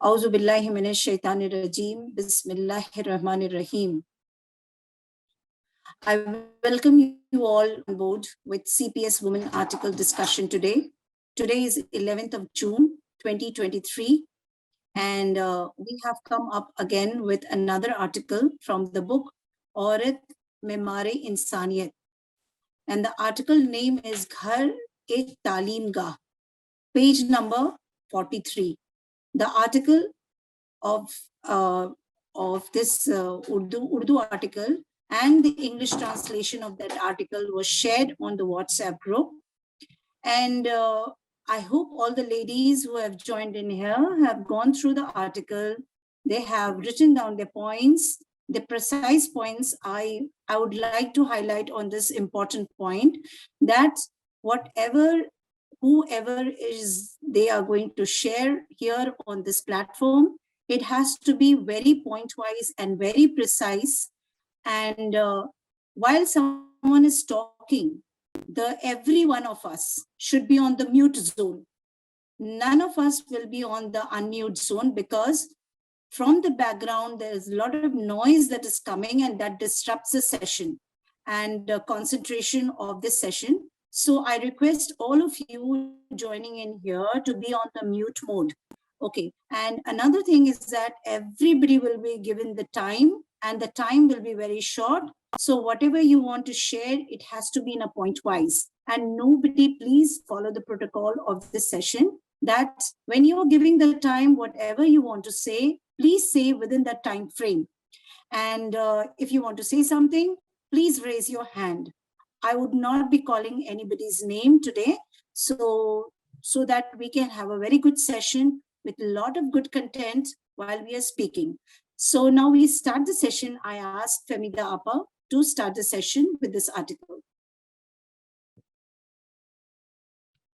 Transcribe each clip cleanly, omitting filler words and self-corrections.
Auzu billahi minash shaitanir rajim. Bismillahir rahmanir rahim. I welcome you all on board with CPS Women article discussion today. Today is 11th of June 2023, and we have come up again with another article from the book Aurat mein Mare Insaniyat, and the article name is Ghar Ek Talim Gah, page number 43. The article of this Urdu article and the English translation of that article was shared on the WhatsApp group. And I hope all the ladies who have joined in here have gone through the article. They have written down their points, the precise points. I would like to highlight on this important point that whoever is they are going to share here on this platform, it has to be very point-wise and very precise. And while someone is talking, every one of us should be on the mute zone. None of us will be on the unmute zone, because from the background, there is a lot of noise that is coming and that disrupts the session and the concentration of this session. So I request all of you joining in here to be on the mute mode. Okay. And another thing is that everybody will be given the time, and the time will be very short. So whatever you want to share, it has to be in a point wise. And nobody, please follow the protocol of this session, that when you're giving the time, whatever you want to say, please say within that time frame. And if you want to say something, please raise your hand. I would not be calling anybody's name today, so that we can have a very good session with a lot of good content while we are speaking. So now we start the session. I asked Femida Appa to start the session with this article.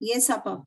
Yes, Appa.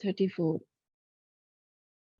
34।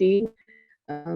3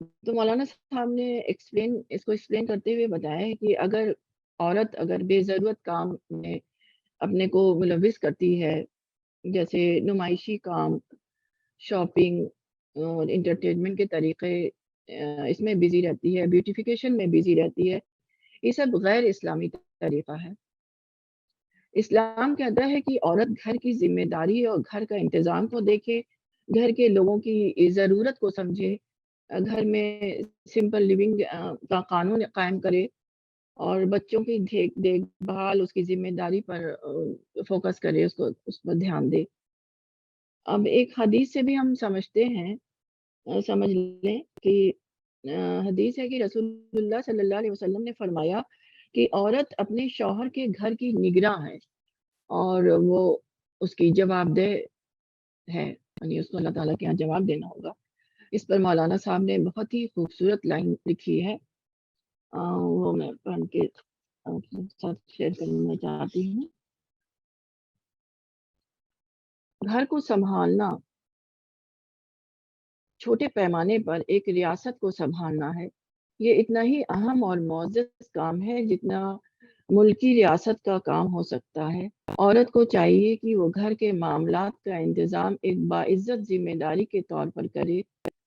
تو مولانا صاحب نے اس کو explain کرتے ہوئے بتایا ہے کہ اگر عورت اگر بے ضرورت کام میں اپنے کو ملوث کرتی ہے، جیسے نمائشی کام، شاپنگ اور انٹرٹینمنٹ کے طریقے اس میں بزی رہتی ہے، بیوٹیفیکیشن میں بزی رہتی ہے، یہ سب غیر اسلامی طریقہ ہے۔ اسلام کہتا ہے کہ عورت گھر کی ذمہ داری اور گھر کا انتظام کو دیکھے، گھر کے لوگوں کی ضرورت کو سمجھے، گھر میں سمپل لیونگ کا قانون قائم کرے اور بچوں کی دیکھ بھال، اس کی ذمہ داری پر فوکس کرے، اس پر دھیان دے۔ اب ایک حدیث سے بھی ہم سمجھتے ہیں، سمجھ لیں کہ حدیث ہے کہ رسول اللہ صلی اللہ علیہ وسلم نے فرمایا کہ عورت اپنے شوہر کے گھر کی نگراں ہے اور وہ اس کی جواب دہ ہے، یعنی اس کو اللہ تعالیٰ کے یہاں جواب دینا ہوگا۔ اس پر مولانا صاحب نے بہت ہی خوبصورت لائن لکھی ہے، وہ میں پڑھ کے آپ کے ساتھ شیئر کرنا چاہتی ہوں۔ گھر کو سنبھالنا چھوٹے پیمانے پر ایک ریاست کو سنبھالنا ہے، یہ اتنا ہی اہم اور معزز کام ہے جتنا ملکی ریاست کا کام ہو سکتا ہے۔ عورت کو چاہیے کہ وہ گھر کے معاملات کا انتظام ایک باعزت ذمہ داری کے طور پر کرے،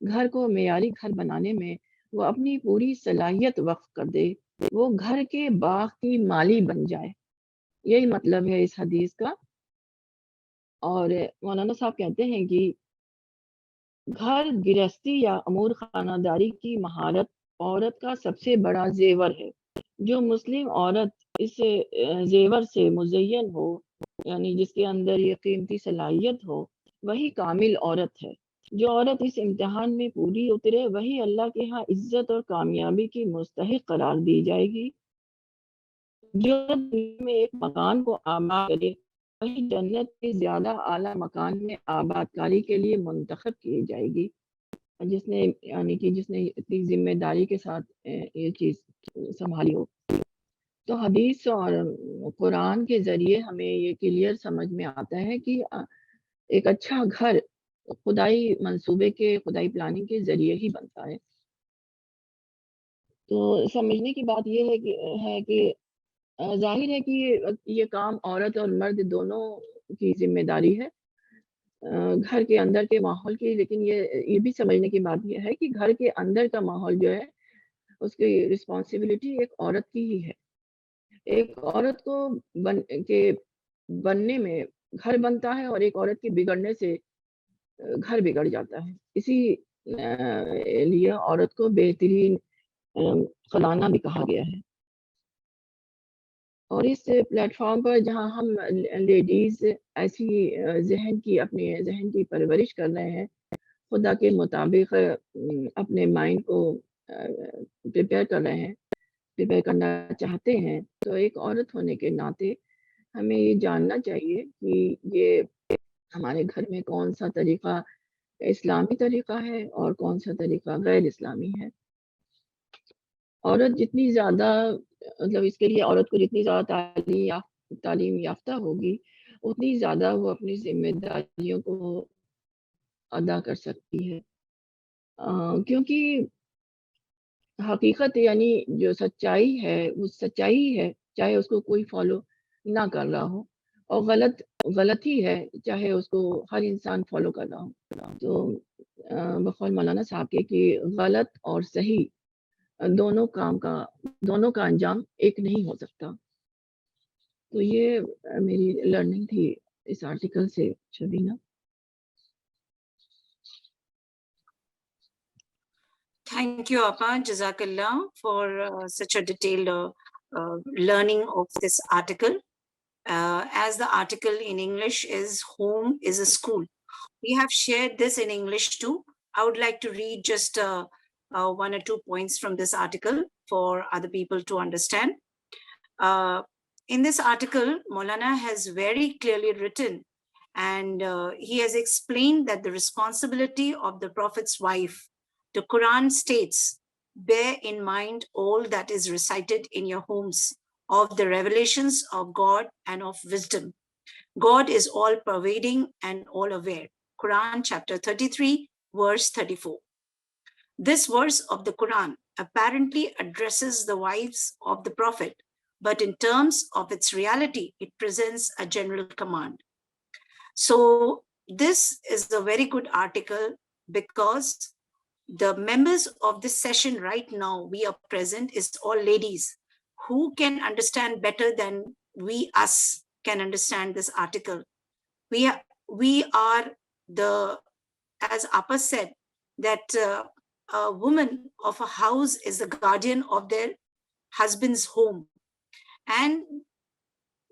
گھر کو معیاری گھر بنانے میں وہ اپنی پوری صلاحیت وقف کر دے، وہ گھر کے باغ کی مالی بن جائے۔ یہی مطلب ہے اس حدیث کا۔ اور مولانا صاحب کہتے ہیں کہ گھر گرہستی یا امور خانہ داری کی مہارت عورت کا سب سے بڑا زیور ہے۔ جو مسلم عورت اس زیور سے مزین ہو، یعنی جس کے اندر یہ قیمتی صلاحیت ہو، وہی کامل عورت ہے۔ جو عورت اس امتحان میں پوری اترے، وہی اللہ کے ہاں عزت اور کامیابی کی مستحق قرار دی جائے گی۔ جو دنیا میں ایک مکان کو آباد کرے، وہی جنت کے زیادہ اعلیٰ مکان میں آباد کاری کے لیے منتخب کی جائے گی۔ جس نے یعنی کہ جس نے اتنی ذمہ داری کے ساتھ یہ چیز سنبھالی ہو۔ تو حدیث اور قرآن کے ذریعے ہمیں یہ کلیئر سمجھ میں آتا ہے کہ ایک اچھا گھر خدائی منصوبے کے، خدائی پلاننگ کے ذریعے ہی بنتا ہے۔ تو سمجھنے کی بات یہ ہے کہ ظاہر ہے کہ یہ کام عورت اور مرد دونوں کی ذمہ داری ہے گھر کے اندر کے ماحول کی، لیکن یہ بھی سمجھنے کی بات یہ ہے کہ گھر کے اندر کا ماحول جو ہے اس کی رسپانسبلٹی ایک عورت کی ہی ہے۔ ایک عورت کو بننے میں گھر بنتا ہے اور ایک عورت کے بگڑنے سے گھر بگڑ جاتا ہے۔ اسی لیے عورت کو بہترین خزانہ بھی کہا گیا ہے۔ اور اس پلیٹ فارم پر جہاں ہم لیڈیز ایسی اپنے ذہن کی پرورش کر رہے ہیں، خدا کے مطابق اپنے مائنڈ کو پریپیئر کر رہے ہیں، پریپیئر کرنا چاہتے ہیں، تو ایک عورت ہونے کے ناطے ہمیں یہ جاننا چاہیے کہ یہ ہمارے گھر میں کون سا طریقہ اسلامی طریقہ ہے اور کون سا طریقہ غیر اسلامی ہے۔ عورت جتنی زیادہ مطلب اس کے لیے عورت کو جتنی زیادہ تعلیم یافتہ ہوگی، اتنی زیادہ وہ اپنی ذمہ داریوں کو ادا کر سکتی ہے، کیونکہ حقیقت یعنی جو سچائی ہے وہ سچائی ہے، چاہے اس کو کوئی فالو نہ کر رہا ہو، اور غلط ہی ہے چاہے اس کو ہر انسان فالو کر رہا ہو۔ تو بقول مولانا صاحب کے کہ غلط اور صحیح دونوں کا انجام ایک نہیں ہو سکتا۔ تو یہ میری لرننگ تھی اس آرٹیکل سے Shabina. Thank you, Appa. Jazakallah for such a detailed learning of this article. As the article in English is Home is a School. We have shared this in English too. I would like to read just one or two points from this article for other people to understand. In this article, Maulana has very clearly written and he has explained that the responsibility of the Prophet's wife, the Quran states, bear in mind all that is recited in your homes of the revelations of God and of wisdom. God is all pervading and all aware. Quran chapter 33, verse 34. This verse of the Quran apparently addresses the wives of the Prophet, but in terms of its reality, it presents a general command. So this is a very good article, because the members of this session right now, we are present, is all ladies who can understand better than us can understand this article. We are the, as Appa said, that a woman of a house is the guardian of their husband's home, and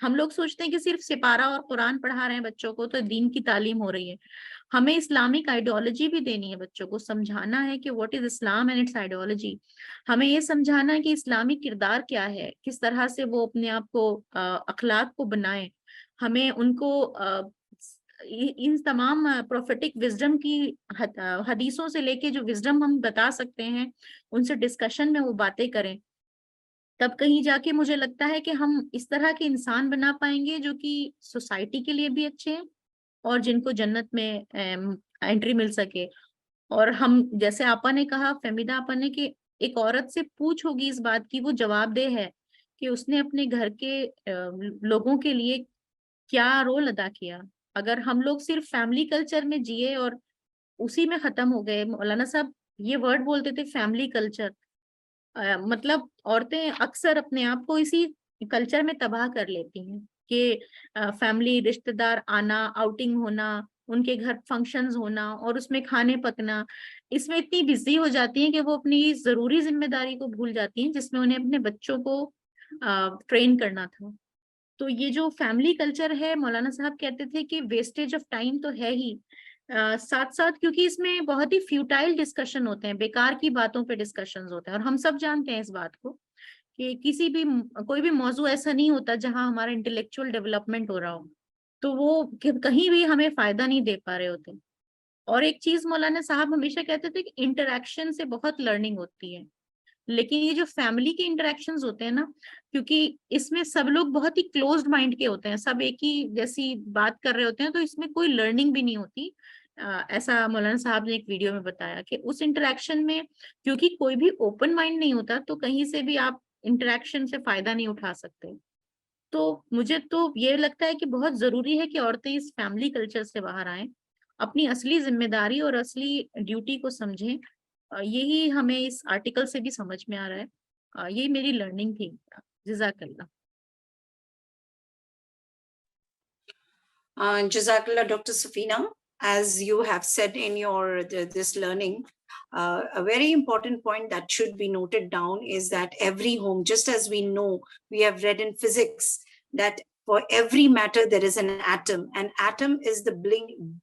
ہم لوگ سوچتے ہیں کہ صرف سپارہ اور قرآن پڑھا رہے ہیں بچوں کو تو دین کی تعلیم ہو رہی ہے. ہمیں اسلامک آئیڈیالوجی بھی دینی ہے بچوں کو, سمجھانا ہے کہ what is Islam and its ideology. ہمیں یہ سمجھانا ہے کہ اسلامی کردار کیا ہے, کس طرح سے وہ اپنے آپ کو اخلاق کو بنائیں. ہمیں ان کو ان تمام پروفیٹک وزڈم کی حدیثوں سے لے کے جو وزڈم ہم بتا سکتے ہیں ان سے ڈسکشن میں وہ باتیں کریں. تب کہیں جا کے مجھے لگتا ہے کہ ہم اس طرح کے انسان بنا پائیں گے جو کہ سوسائٹی کے لیے بھی اچھے ہیں اور جن کو جنت میں انٹری مل سکے. اور ہم جیسے آپا نے کہا, فہمیدہ آپا نے, کہ ایک عورت سے پوچھ ہوگی اس بات کی, وہ جواب دہ ہے کہ اس نے اپنے گھر کے لوگوں کے لیے کیا رول ادا کیا. اگر ہم لوگ صرف فیملی کلچر میں جیے اور اسی میں ختم ہو گئے, مولانا صاحب یہ ورڈ بولتے تھے فیملی کلچر, مطلب عورتیں اکثر اپنے آپ کو اسی کلچر میں تباہ کر لیتی ہیں کہ فیملی رشتہ دار آنا, آؤٹنگ ہونا, ان کے گھر فنکشنز ہونا اور اس میں کھانے پکنا, اس میں اتنی بزی ہو جاتی ہیں کہ وہ اپنی ضروری ذمہ داری کو بھول جاتی ہیں جس میں انہیں اپنے بچوں کو ٹرین کرنا تھا. تو یہ جو فیملی کلچر ہے, مولانا صاحب کہتے تھے کہ ویسٹیج آف ٹائم تو ہے ہی, ساتھ ساتھ کیونکہ اس میں بہت ہی فیوٹائل ڈسکشن ہوتے ہیں, بیکار کی باتوں پہ ڈسکشنز ہوتے ہیں. اور ہم سب جانتے ہیں اس بات کو کہ کوئی بھی موضوع ایسا نہیں ہوتا جہاں ہمارا انٹلیکچوئل ڈیولپمنٹ ہو رہا ہو, تو وہ کہیں بھی ہمیں فائدہ نہیں دے پا رہے ہوتے. اور ایک چیز مولانا صاحب ہمیشہ کہتے تھے کہ انٹریکشن سے بہت لرننگ ہوتی ہے, لیکن یہ جو فیملی کے انٹریکشنز ہوتے ہیں نا, کیونکہ اس میں سب لوگ بہت ہی کلوزڈ مائنڈ کے ہوتے ہیں, سب ایک ہی جیسی بات کر رہے ہوتے ہیں, تو اس میں کوئی لرننگ بھی نہیں ہوتی. ایسا مولانا صاحب نے ایک ویڈیو میں بتایا کہ اس انٹریکشن میں کیونکہ کوئی بھی اوپن مائنڈ نہیں ہوتا, تو کہیں سے بھی آپ انٹریکشن سے فائدہ نہیں اٹھا سکتے. تو مجھے تو یہ لگتا ہے کہ بہت ضروری ہے کہ عورتیں اس فیملی کلچر سے باہر آئیں, اپنی اصلی ذمہ داری اور اصلی ڈیوٹی کو سمجھیں. یہی ہمیں اس آرٹیکل سے بھی سمجھ میں آ رہا ہے. یہی میری لرننگ تھی. جزاک اللہ. Jazakallah, Dr. Safina. As you have said in your this learning, a very important point that should be noted down is that every home, just as we know, we have read in physics that for every matter there is an atom. An atom is the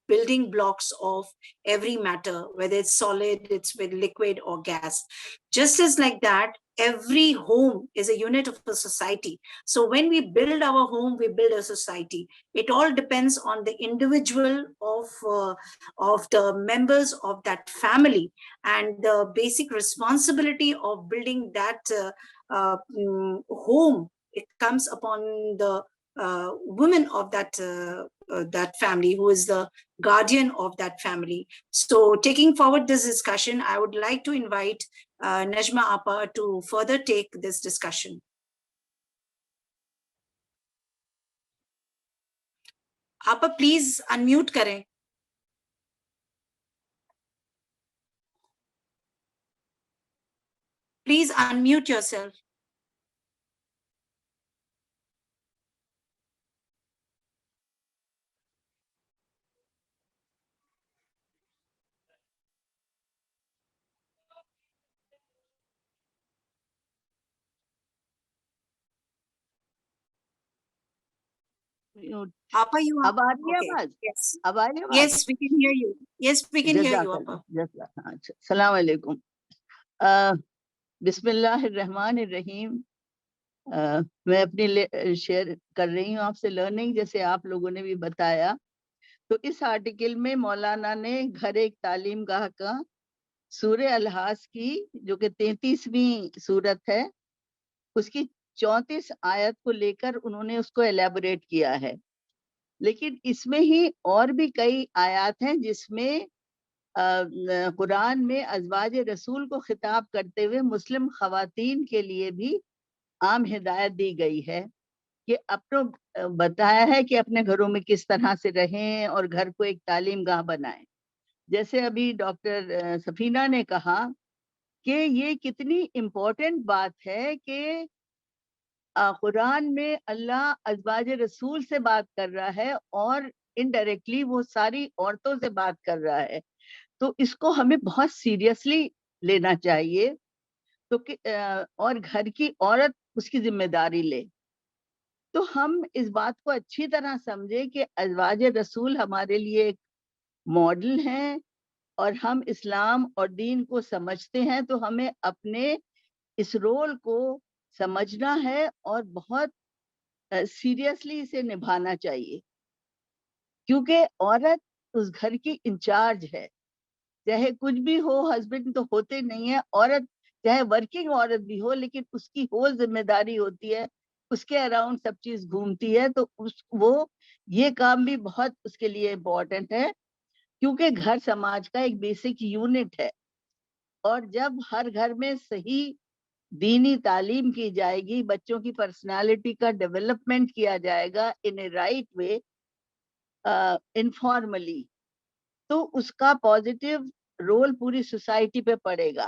building blocks of every matter, whether it's solid, it's with liquid or gas. Just as like that, every home is a unit of a society. So when we build our home, we build a society. It all depends on the individual of the members of that family, and the basic responsibility of building that home, it comes upon the women of that family, who is the guardian of that family. So taking forward this discussion, I would like to invite Najma Appa to further take this discussion. Appa, please unmute kare. Please unmute yourself. Appa, you are. اب آ رہی ہے Okay. آواز؟ Yes. اب آ رہی ہے آواز؟ Yes, we can hear you. Yes, we can hear you, Appa. السلام علیکم. بسم اللہ الرحمن الرحیم. میں اپنی شیئر کر رہی ہوں آپ سے لرننگ, جیسے آپ لوگوں نے بھی بتایا. تو اس آرٹیکل میں مولانا نے گھر ایک تعلیم گاہ کا سورہ الحاص کی, جو کہ 33ویں سورت ہے, اس کی 34 آیت کو لے کر انہوں نے اس کو ایلیبوریٹ کیا ہے. لیکن اس میں ہی اور بھی کئی آیات ہیں جس میں قرآن میں ازواج رسول کو خطاب کرتے ہوئے مسلم خواتین کے لیے بھی عام ہدایت دی گئی ہے کہ بتایا ہے کہ اپنے گھروں میں کس طرح سے رہیں اور گھر کو ایک تعلیم گاہ بنائیں. جیسے ابھی ڈاکٹر سفینہ نے کہا کہ یہ کتنی امپورٹنٹ بات ہے کہ قرآن میں اللہ ازواج رسول سے بات کر رہا ہے اور انڈائریکٹلی وہ ساری عورتوں سے بات کر رہا ہے. تو اس کو ہمیں بہت سیریسلی لینا چاہیے, تو اور گھر کی عورت اس کی ذمہ داری لے. تو ہم اس بات کو اچھی طرح سمجھے کہ ازواج رسول ہمارے لیے ایک ماڈل ہیں، اور ہم اسلام اور دین کو سمجھتے ہیں تو ہمیں اپنے اس رول کو سمجھنا ہے اور بہت سیریسلی اسے نبھانا چاہیے، کیونکہ عورت اس گھر کی انچارج ہے. چاہے کچھ بھی ہو، ہسبینڈ تو ہوتے نہیں ہے، عورت چاہے ورکنگ عورت بھی ہو لیکن اس کی وہ ذمہ داری ہوتی ہے، اس کے اراؤنڈ سب چیز گھومتی ہے، تو وہ یہ کام بھی بہت اس کے لیے امپورٹنٹ ہے، کیونکہ گھر سماج کا ایک بیسک یونٹ ہے. اور جب ہر گھر میں صحیح دینی تعلیم کی جائے گی، بچوں کی پرسنالٹی کا ڈیولپمنٹ کیا جائے گا ان اے رائٹ وے، انفارملی، تو اس کا پازیٹیو رول پوری سوسائٹی پہ پڑے گا،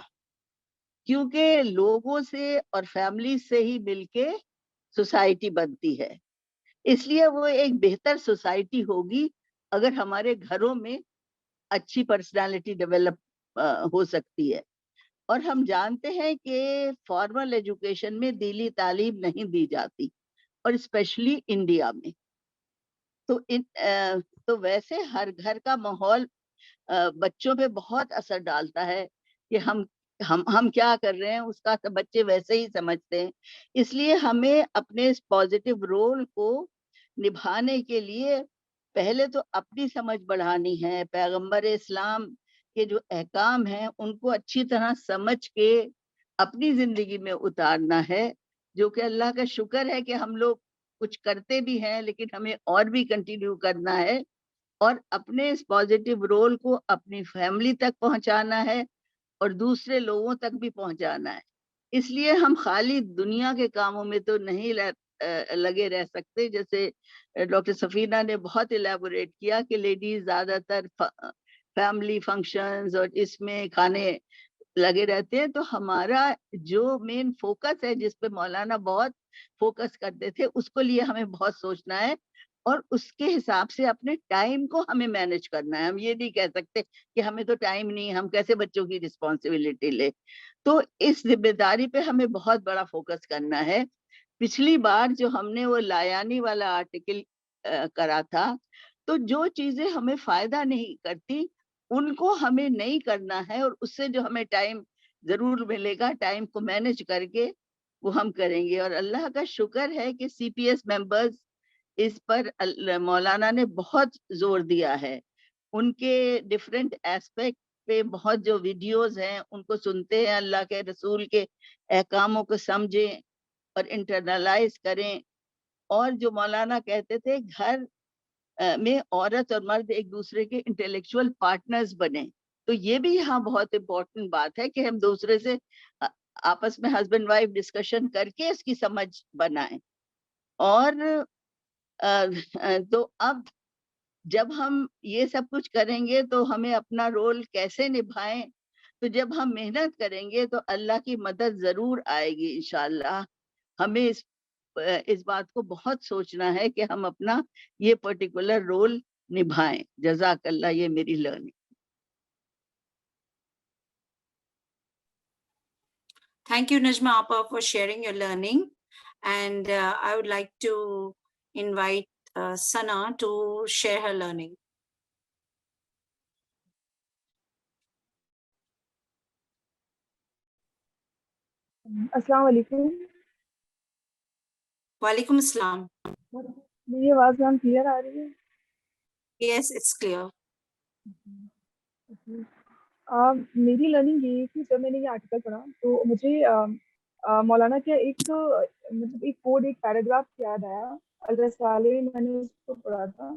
کیونکہ لوگوں سے اور فیملی سے ہی مل کے سوسائٹی بنتی ہے. اس لیے وہ ایک بہتر سوسائٹی ہوگی اگر ہمارے گھروں میں اچھی پرسنالٹی ڈیولپ ہو سکتی ہے. اور ہم جانتے ہیں کہ فارمل ایجوکیشن میں دینی تعلیم نہیں دی جاتی، اور اسپیشلی انڈیا میں. تو ویسے ہر گھر کا ماحول بچوں پہ بہت اثر ڈالتا ہے کہ ہم کیا کر رہے ہیں، اس کا بچے ویسے ہی سمجھتے ہیں. اس لیے ہمیں اپنے اس پازیٹیو رول کو نبھانے کے لیے پہلے تو اپنی سمجھ بڑھانی ہے، پیغمبر اسلام کے جو احکام ہیں ان کو اچھی طرح سمجھ کے اپنی زندگی میں اتارنا ہے، جو کہ اللہ کا شکر ہے کہ ہم لوگ کچھ کرتے بھی ہیں لیکن ہمیں اور بھی کنٹینیو کرنا ہے، اور اپنے اس پازیٹیو رول کو اپنی فیملی تک پہنچانا ہے اور دوسرے لوگوں تک بھی پہنچانا ہے. اس لیے ہم خالی دنیا کے کاموں میں تو نہیں لگے رہ سکتے. جیسے ڈاکٹر سفینہ نے بہت الیبوریٹ کیا کہ لیڈیز زیادہ تر فیملی فنکشنز اور اس میں کھانے لگے رہتے ہیں، تو ہمارا جو مین فوکس ہے، جس پہ مولانا بہت فوکس کرتے تھے، اس کو لیے ہمیں بہت سوچنا ہے، اور اس کے حساب سے اپنے ٹائم کو ہمیں مینج کرنا ہے. ہم یہ نہیں کہہ سکتے کہ ہمیں تو ٹائم نہیں، ہم کیسے بچوں کی رسپانسبلٹی لے. تو اس ذمہ داری پہ ہمیں بہت بڑا فوکس کرنا ہے. پچھلی بار جو ہم نے وہ لایانی والا آرٹیکل کرا تھا، تو جو چیزیں ہمیں فائدہ نہیں کرتی ان کو ہمیں نہیں کرنا ہے، اور اس سے جو ہمیں ٹائم ضرور ملے گا، ٹائم کو مینج کر کے وہ ہم کریں گے. اور اللہ کا شکر ہے کہ سی پی ایس ممبرز اس پر مولانا نے بہت زور دیا ہے. ان کے ڈفرینٹ ایسپیکٹ پہ بہت جو ویڈیوز ہیں ان کو سنتے ہیں، اللہ کے رسول کے احکاموں کو سمجھیں اور انٹرنلائز کریں. اور جو مولانا کہتے تھے گھر میں عورت اور مرد ایک دوسرے کے انٹلیکچوئل پارٹنرز بنے، تو یہ بھی یہاں بہت امپورٹنٹ بات ہے کہ ہم دوسرے سے آپس میں ہسبینڈ وائف ڈسکشن کر کے اس کی سمجھ بنائیں. اور تو اب جب ہم یہ سب کچھ کریں گے تو ہمیں اپنا رول کیسے نبھائیں، تو جب ہم محنت کریں گے تو اللہ کی مدد ضرور آئے گی انشاءاللہ. ہمیں اس بات کو بہت سوچنا ہے کہ ہم اپنا یہ پرٹیکولر رول نبھائیں. جزاک اللہ. یہ میری learning. Thank you, Najma Appa, for sharing your learning. And I would like to invite Sana to share her learning. السلام علیکم. Walaikum Assalam. میری آواز میم کلیئر آ رہی ہے؟ Yes, it's clear. میری لرننگ یہ ہے کہ جب میں نے یہ آرٹیکل پڑھا تو مجھے مولانا کا ایک مطلب ایک کوڈ، ایک پیراگراف یاد آیا. الرسالے میں میں نے اس کو پڑھا تھا.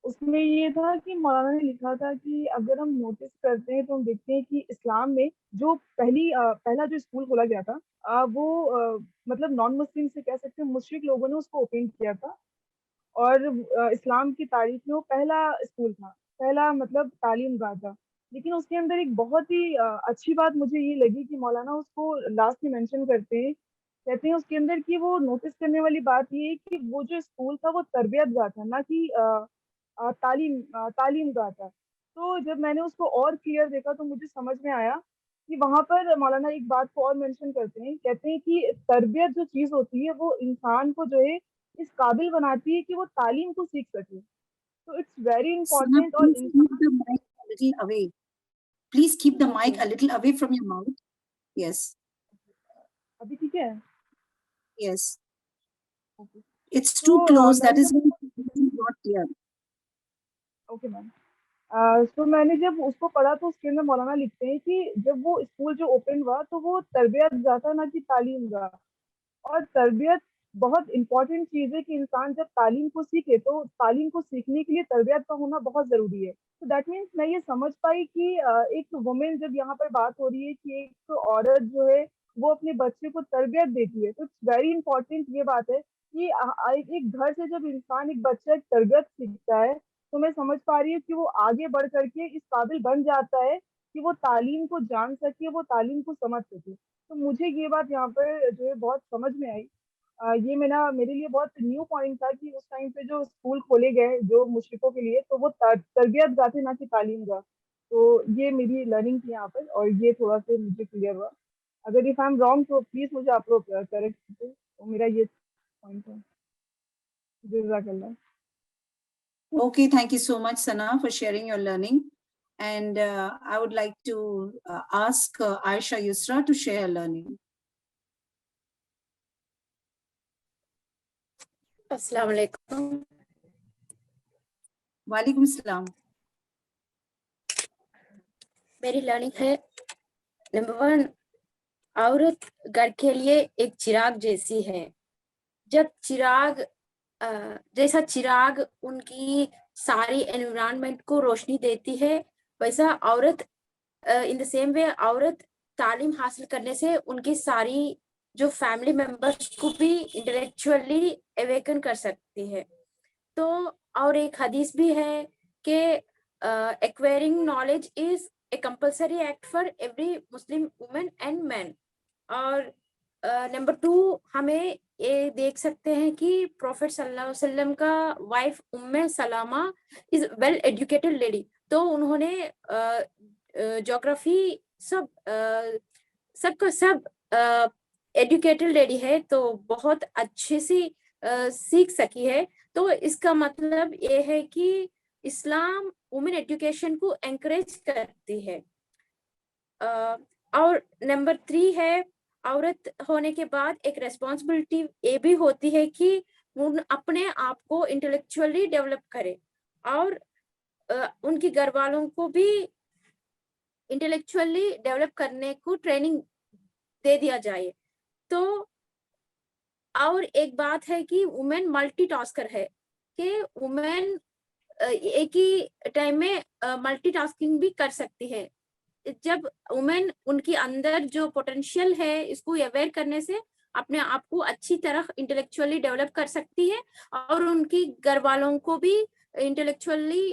اس میں یہ تھا کہ مولانا نے لکھا تھا کہ اگر ہم نوٹس کرتے ہیں تو ہم دیکھتے ہیں کہ اسلام میں جو پہلا جو اسکول کھولا گیا تھا وہ مطلب نان مسلم سے کہہ سکتے ہیں مشرک لوگوں نے اس کو اوپن کیا تھا، اور اسلام کی تاریخ میں وہ پہلا اسکول تھا، پہلا مطلب تعلیم گاہ تھا. لیکن اس کے اندر ایک بہت ہی اچھی بات مجھے یہ لگی کہ مولانا اس کو لاسٹ میں مینشن کرتے ہیں، کہتے ہیں اس کے اندر کہ وہ نوٹس کرنے والی بات یہ ہے کہ وہ جو اسکول تھا وہ تربیت گاہ تھا، نہ کہ تعلیم گاہ تھا. تو جب میں نے اس کو اور کلیئر دیکھا تو مجھے سمجھ میں آیا کہ وہاں پر مولانا ایک بات کو اور مینشن کرتے ہیں، کہتے ہیں کہ تربیت جو چیز ہوتی ہے وہ انسان کو جو ہے اس قابل بناتی ہے کہ وہ تعلیم کو سیکھ سکے. تو اٹس ویری Sana, امپورٹینٹ. اور please keep the mic a little away. Please keep the mic Okay. a little away from your mouth. Yes, ابھی ٹھیک ہے. yes. Okay. It's So, too close. میں That نے is why it is not clear. Okay ma'am. تو میں نے جب اس کو پڑھا تو اس کے اندر مولانا لکھتے ہیں کہ جب وہ اسکول جو اوپن ہوا تو وہ تربیت جاتا نہ کہ تعلیم گاہ. اور تربیت بہت امپورٹنٹ چیز ہے کہ انسان جب تعلیم کو سیکھے تو تعلیم کو سیکھنے کے لیے تربیت کا ہونا بہت ضروری ہے. تو دیٹ مینس میں یہ سمجھ پائی کہ ایک وومن جب یہاں پر بات ہو رہی ہے کہ ایک عورت جو ہے وہ اپنے بچے کو تربیت دیتی ہے تو اٹس ویری امپورٹنٹ یہ بات ہے کہ ایک گھر سے جب انسان ایک بچہ ایک تربیت سیکھتا ہے تو میں سمجھ پا رہی ہوں کہ وہ آگے بڑھ کر کے اس قابل بن جاتا ہے کہ وہ تعلیم کو جان سکے, وہ تعلیم کو سمجھ سکے. تو مجھے یہ بات یہاں پر جو ہے بہت سمجھ میں آئی. یہ میرے لیے بہت نیو پوائنٹ تھا کہ اس ٹائم پہ جو اسکول کھولے گئے جو مشرقوں کے لیے تو وہ تربیت گاہ تھے نہ کہ تعلیم گاہ. تو یہ میری لرننگ تھی یہاں پر اور یہ تھوڑا سا مجھے کلیئر ہوا. اگر اف آئی ایم رانگ تو پلیز مجھے آپ لوگ کریکٹ کیجیے. تو میرا یہ پوائنٹ ہے. جزاک اللہ. Okay, thank you so much, Sana, for sharing your learning. And I would like to ask Aisha Yusra to share her learning. السلام علیکم. Walaikum Assalam. میری لرننگ ہے نمبر 1, عورت گھر کے لیے ایک چراغ جیسی ہے. جب جیسا چراغ ان کی ساری انوائرمنٹ کو روشنی دیتی ہے ویسا عورت ان دا سیم وے عورت تعلیم حاصل کرنے سے ان کی ساری جو فیملی ممبرس کو بھی انٹلیکچولی اویکن کر سکتی ہے. تو اور ایک حدیث بھی ہے کہ acquiring knowledge is a compulsory act for every Muslim woman and man. اور نمبر 2 ہمیں یہ دیکھ سکتے ہیں کہ پروفیٹ صلی اللہ علیہ وسلم کا وائف سلامہ از ویل ایجوکیٹڈ لیڈی. تو انہوں نے جغرافی سب کا سب ایجوکیٹڈ لیڈی ہے تو بہت اچھے سے سیکھ سکی ہے. تو اس کا مطلب یہ ہے کہ اسلام وومن ایجوکیشن کو انکریج کرتی ہے. اور نمبر 3 ہے عورت ہونے کے بعد ایک ریسپانسبلٹی یہ بھی ہوتی ہے کہ وہ اپنے آپ کو انٹلیکچولی ڈیولپ کرے اور ان کی گھر والوں کو بھی انٹلیکچولی ڈیولپ کرنے کو ٹریننگ دے دیا جائے. تو اور ایک بات ہے کہ وومن ملٹی ٹاسکر ہے کہ وومن ایک ہی ٹائم میں ملٹی ٹاسکنگ بھی کر سکتی ہے. جب وومن ان کی اندر جو پوٹینشیل ہے اس کو اویئر کرنے سے اپنے آپ کو اچھی طرح انٹلیکچولی ڈیولپ کر سکتی ہے اور ان کی گھر والوں کو بھی انٹلیکچولی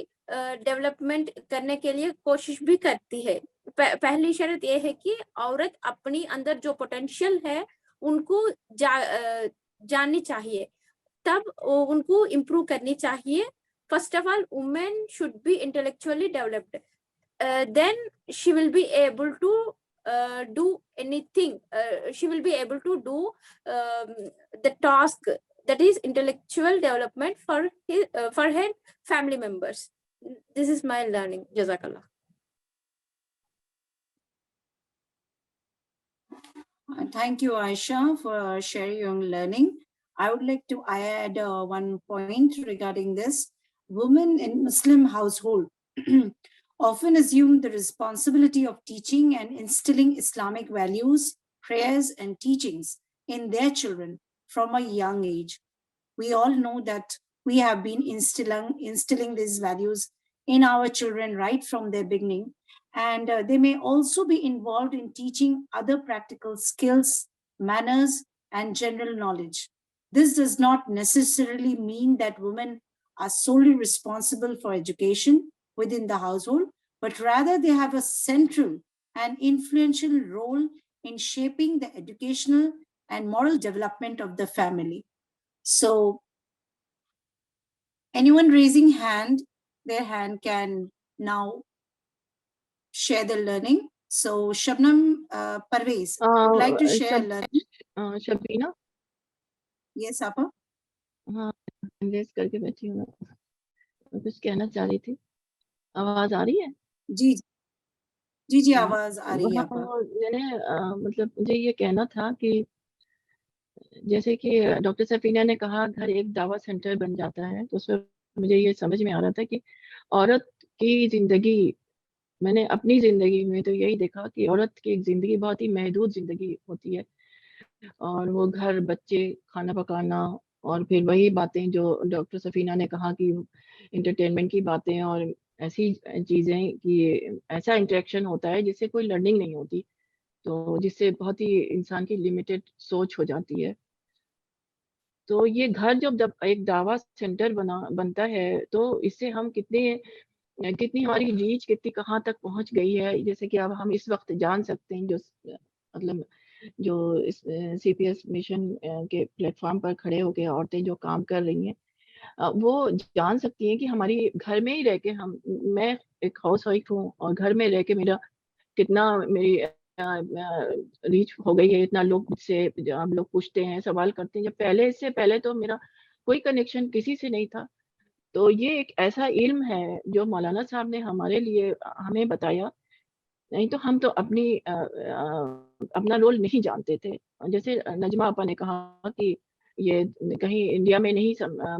ڈیولپمنٹ کرنے کے لیے کوشش بھی کرتی ہے. پہلی شرط یہ ہے کہ عورت اپنی اندر جو پوٹینشیل ہے ان کو جاننی چاہیے, تب ان کو امپروو کرنی چاہیے. First of all women should be intellectually developed, then she will be able to do anything. She will be able to do the task that is intellectual development for her family members. This is my learning. Jazakallah. Thank you, Aisha, for sharing your learning. I would like to add one point regarding this. Women in Muslim household often assume the responsibility of teaching and instilling Islamic values, prayers, and teachings in their children from a young age. We all know that we have been instilling these values in our children right from their beginning. And they may also be involved in teaching other practical skills, manners, and general knowledge. This does not necessarily mean that women are solely responsible for education within the household, but rather they have a central and influential role in shaping the educational and moral development of the family. So anyone raising their hand can now share their learning. So Shabnam Parvez would like to share learning. Shabina. Yes, Appa. Hand raise کر کے بیٹھی ہوں. کچھ کہنا چاہ رہی تھی. آواز آ رہی ہے؟ جی جی جی آواز آ رہی ہے وہاں آپا. میں نے مطلب مجھے یہ کہنا تھا کہ جیسے کہ ڈاکٹر سفینہ نے کہا گھر ایک دعوت سینٹر بن جاتا ہے، تو اس میں مجھے یہ سمجھ میں آ رہا تھا کہ عورت کی زندگی، میں نے اپنی زندگی میں تو یہی دیکھا کہ عورت کی زندگی بہت ہی محدود زندگی ہوتی ہے، اور وہ گھر، بچے، کھانا پکانا، اور پھر وہی باتیں جو ڈاکٹر سفینہ نے کہا کہ انٹرٹینمنٹ کی باتیں اور ایسی چیزیں کہ ایسا انٹریکشن ہوتا ہے جس سے کوئی لرننگ نہیں ہوتی، تو جس سے بہت ہی انسان کی لمیٹڈ سوچ ہو جاتی ہے. تو یہ گھر جب ایک دعویٰ سینٹر بنتا ہے تو اس سے ہم کتنی ہماری ریچ کتنی کہاں تک پہنچ گئی ہے. جیسے کہ اب ہم اس وقت جان سکتے ہیں، جو مطلب جو سی پی ایس مشن کے پلیٹ فارم پر کھڑے ہو کے عورتیں جو کام کر رہی ہیں، وہ جان سکتی ہیں کہ ہماری گھر میں ہی رہ کے میں ایک ہاؤس وائف ہوں، اور گھر میں رہ کے میری ریچ ہو گئی ہے. اتنا لوگ مجھ سے ہم لوگ پوچھتے ہیں، سوال کرتے ہیں، جب اس سے پہلے تو میرا کوئی کنیکشن کسی سے نہیں تھا. تو یہ ایک ایسا علم ہے جو مولانا صاحب نے ہمارے لیے ہمیں بتایا، نہیں تو ہم تو اپنا رول نہیں جانتے تھے. جیسے نجمہ آپا نے کہا کہ یہ کہیں انڈیا میں نہیں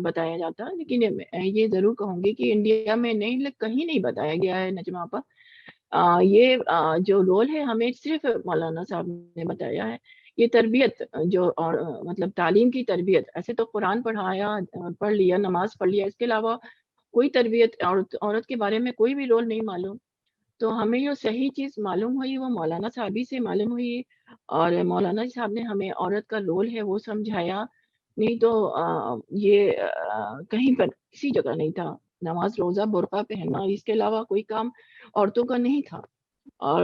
بتایا جاتا، لیکن یہ ضرور کہوں گی کہ انڈیا میں کہیں نہیں بتایا گیا ہے نجمہ آپا. یہ جو رول ہے ہمیں صرف مولانا صاحب نے بتایا ہے. یہ تربیت جو اور مطلب تعلیم کی تربیت، ایسے تو قرآن پڑھ لیا، نماز پڑھ لیا، اس کے علاوہ کوئی تربیت عورت کے بارے میں کوئی بھی رول نہیں معلوم. تو ہمیں جو صحیح چیز معلوم ہوئی وہ مولانا صاحبی سے معلوم ہوئی، اور مولانا صاحب نے ہمیں عورت کا رول ہے وہ سمجھایا. نہیں تو یہ کہیں پر کسی جگہ نہیں تھا. نماز، روزہ، برقع پہننا، اس کے علاوہ کوئی کام عورتوں کا نہیں تھا. اور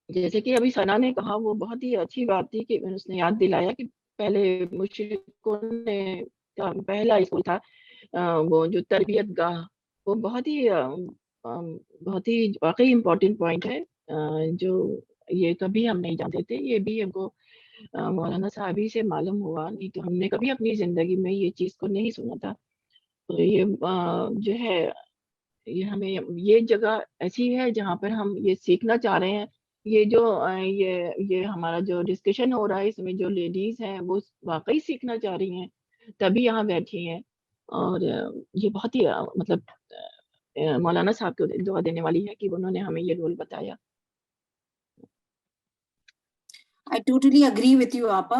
جیسے کہ ابھی ثنا نے کہا، وہ بہت ہی اچھی بات تھی کہ اس نے یاد دلایا کہ پہلے مشرکوں نے پہلا اسکول تھا وہ جو تربیت گاہ، وہ بہت ہی واقعی امپورٹنٹ پوائنٹ ہے جو یہ کبھی ہم نہیں جانتے تھے. یہ بھی ہم کو مولانا صاحبی سے معلوم ہوا، نہیں تو ہم نے کبھی اپنی زندگی میں یہ چیز کو نہیں سنا تھا. تو یہ جو ہے یہ ہمیں یہ جگہ ایسی ہے جہاں پر ہم یہ سیکھنا چاہ رہے ہیں. یہ جو یہ ہمارا جو ڈسکشن ہو رہا ہے، اس میں جو لیڈیز ہیں وہ واقعی سیکھنا چاہ رہی ہیں، تبھی یہاں بیٹھی ہیں. اور یہ بہت ہی مطلب مولانا صاحب کو دعا دینے والی ہے کہ انہوں نے ہمیں یہ رول بتایا. I totally agree with you, Appa.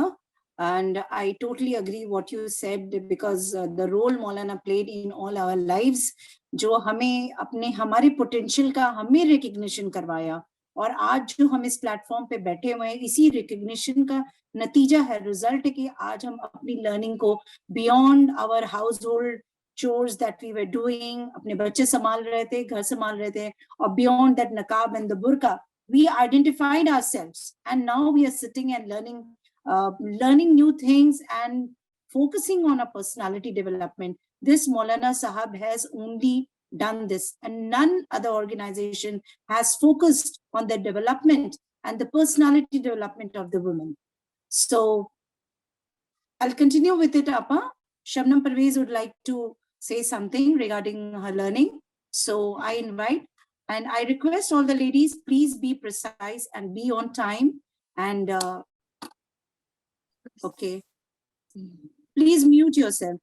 And I totally agree what you said, because the role Maulana played in all our lives, جو ہمیں ہمارے پوٹینشیل کا ہمیں ریکگنیشن کروایا، اور آج جو ہم اس پلیٹ فارم پہ بیٹھے ہوئے ہیں، اسی ریکگنیشن کا نتیجہ ہے، رزلٹ ہے کہ آج ہم اپنی لرننگ کو beyond our household chores that we were doing, اپنے بچے سنبھال رہے تھے، گھر سنبھال رہے تھے، اور بیونڈ دیٹ نقاب اینڈ دا برقع, we identified ourselves, and now we are sitting and learning new things and focusing on our personality development. This Maulana Sahab has only done this, and none other organization has focused on the development and the personality development of the women. So I'll continue with it, Appa. Shabnam Parvez would like to say something regarding her learning. So I invite, and I request all the ladies, please be precise and be on time. And okay, please mute yourself.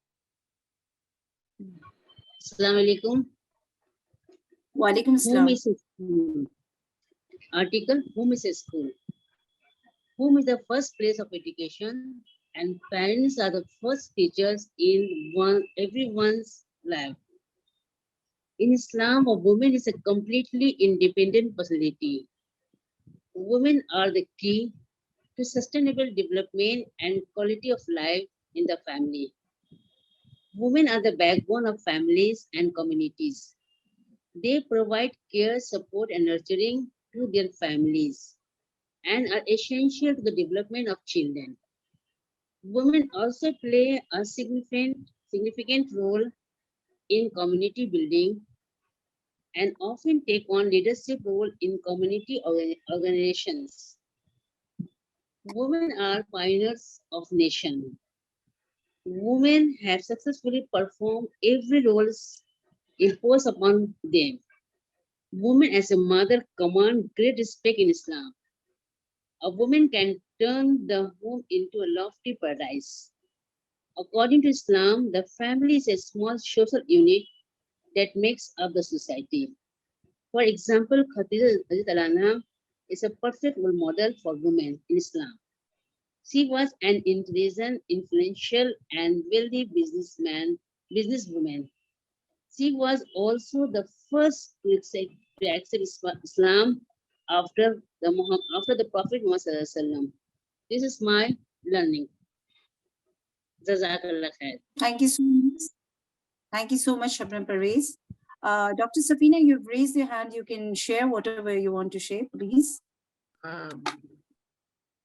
Assalamu alaikum. Wa alaikum Home assalam. is a school. Article: home is a school. Home is the first place of education, and parents are the first teachers in everyone's life. In Islam, a woman is a completely independent personality. Women are the key to sustainable development and quality of life in the family. Women are the backbone of families and communities. They provide care, support, and nurturing to their families, and are essential to the development of children. Women also play a significant role in community building and often take on leadership role in community organizations. Women are pioneers of nation. women have successfully performed every role imposed upon them. Women as a mother command great respect in Islam. A woman can turn the home into a lofty paradise. According to Islam, the family is a small social unit that makes up the society. For example, Khadija Radhiyallahu anha is a perfect role model for women in Islam. She was an intelligent, influential, and wealthy businesswoman. She was also the first to accept Islam after the Prophet Muhammad Sallallahu Alaihi Wasallam. This is my learning. Jazakallah khair. Thank you so much. Thank you so much, Shabnam Parvez. Dr. Safina, you've raised your hand. You can share whatever you want to share, please.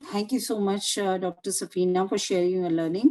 Thank you so much, Dr. Safina, for sharing your learning.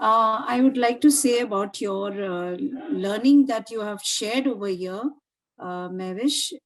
I would like to say about your learning that you have shared over here, Mehwish,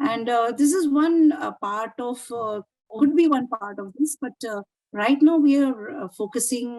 and this is one part of could be one part of this, but right now we are focusing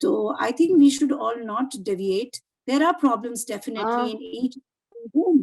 So I think we should all not deviate. There are problems definitely in each home.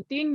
3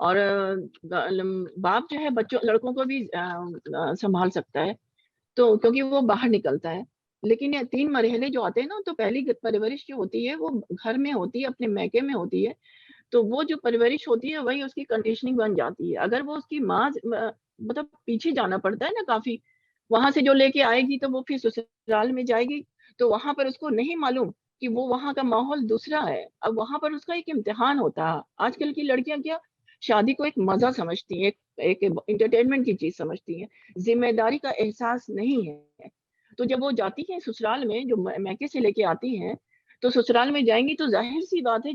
اور باپ جو ہے بچوں لڑکوں کو بھی سنبھال سکتا ہے، تو کیونکہ وہ باہر نکلتا ہے. لیکن یہ 3 مرحلے جو آتے ہیں نا، تو پہلی پرورش جو ہوتی ہے وہ گھر میں ہوتی ہے، اپنے میکے میں ہوتی ہے. تو وہ جو پرورش ہوتی ہے وہی اس کی کنڈیشننگ بن جاتی ہے. اگر وہ اس کی ماں مطلب پیچھے جانا پڑتا ہے نا کافی، وہاں سے جو لے کے آئے گی تو وہ پھر سسرال میں جائے گی، تو وہاں پر اس کو نہیں معلوم کہ وہ وہاں کا ماحول دوسرا ہے. اب وہاں پر اس کا ایک امتحان ہوتا ہے. آج کل کی لڑکیاں کیا شادی کو ایک مزہ سمجھتی ہیں، ایک انٹرٹینمنٹ کی چیز سمجھتی ہیں، ذمہ داری کا احساس نہیں ہے. تو جب وہ جاتی ہیں سسرال میں، جو میکے سے لے کے آتی ہیں، تو سسرال میں جائیں گی تو ظاہر سی بات ہے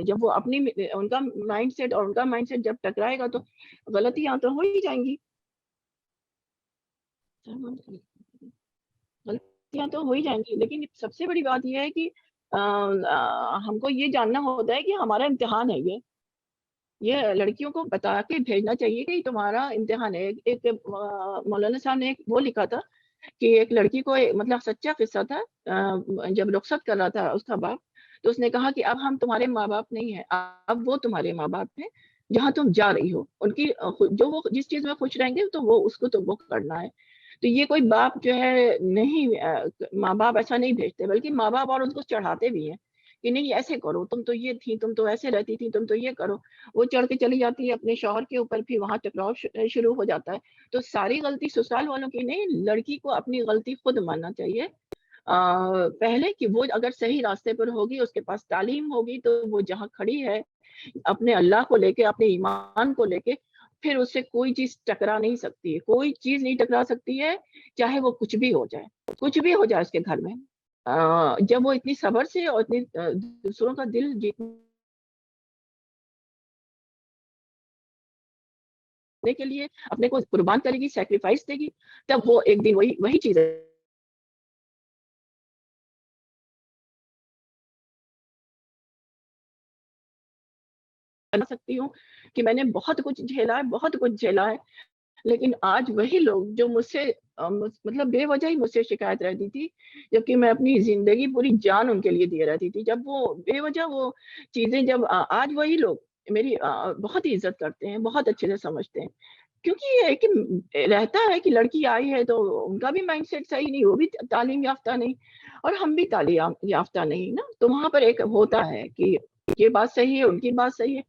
جب وہ اپنی ان کا مائنڈ سیٹ اور ان کا مائنڈ سیٹ جب ٹکرائے گا تو غلطیاں تو ہو ہی جائیں گی. غلطیاں تو ہو ہی جائیں گی. لیکن سب سے بڑی بات یہ ہے کہ ہم کو یہ جاننا ہوتا ہے کہ ہمارا امتحان ہے. یہ لڑکیوں کو بتا کے بھیجنا چاہیے کہ تمہارا امتحان ہے. ایک مولانا صاحب نے وہ لکھا تھا کہ ایک لڑکی کو مطلب سچا قصہ تھا، جب رخصت کر رہا تھا اس کا باپ، تو اس نے کہا کہ اب ہم تمہارے ماں باپ نہیں ہیں، اب وہ تمہارے ماں باپ ہیں جہاں تم جا رہی ہو. ان کی جو وہ جس چیز میں خوش رہیں گے تو وہ اس کو تو وہ کرنا ہے. تو یہ کوئی باپ جو ہے نہیں، ماں باپ ایسا نہیں بھیجتے، بلکہ ماں باپ اور ان کو چڑھاتے بھی ہیں کہ نہیں ایسے کرو، تم تو یہ تھی، تم تو ایسے رہتی تھی، تم تو یہ کرو. وہ چڑھ کے چلی جاتی ہے اپنے شوہر کے اوپر، پھر وہاں ٹکراؤ شروع ہو جاتا ہے. تو ساری غلطی سسرال والوں کی نہیں، لڑکی کو اپنی غلطی خود ماننا چاہیے. پہلے کہ وہ اگر صحیح راستے پر ہوگی، اس کے پاس تعلیم ہوگی، تو وہ جہاں کھڑی ہے اپنے اللہ کو لے کے، اپنے ایمان کو لے کے، پھر اس سے کوئی چیز ٹکرا نہیں سکتی ہے. کوئی چیز نہیں ٹکرا سکتی ہے، چاہے وہ کچھ بھی ہو جائے، کچھ بھی ہو جائے اس کے گھر میں. جب وہ اتنی صبر سے اور اتنی دوسروں کا دل جیتنے کے لیے اپنے کو قربان کرے گی، سیکریفائس دے گی، تب وہ ایک دن وہی چیز بنا سکتی ہوں کہ میں نے بہت کچھ جھیلا ہے، بہت کچھ جھیلا ہے. لیکن آج وہی لوگ جو مجھ سے مطلب بے وجہ ہی مجھ سے شکایت رہتی تھی، جبکہ میں اپنی زندگی پوری جان ان کے لیے دیے رہتی تھی، جب وہ بے وجہ وہ چیزیں، جب آج وہی لوگ میری بہت ہی عزت کرتے ہیں، بہت اچھے سے سمجھتے ہیں. کیونکہ یہ ہے کہ رہتا ہے کہ لڑکی آئی ہے تو ان کا بھی مائنڈ سیٹ صحیح نہیں، وہ بھی تعلیم یافتہ نہیں اور ہم بھی تعلیم یافتہ نہیں نا. تو وہاں پر ایک ہوتا ہے کہ یہ بات صحیح ہے، ان کی بات صحیح ہے،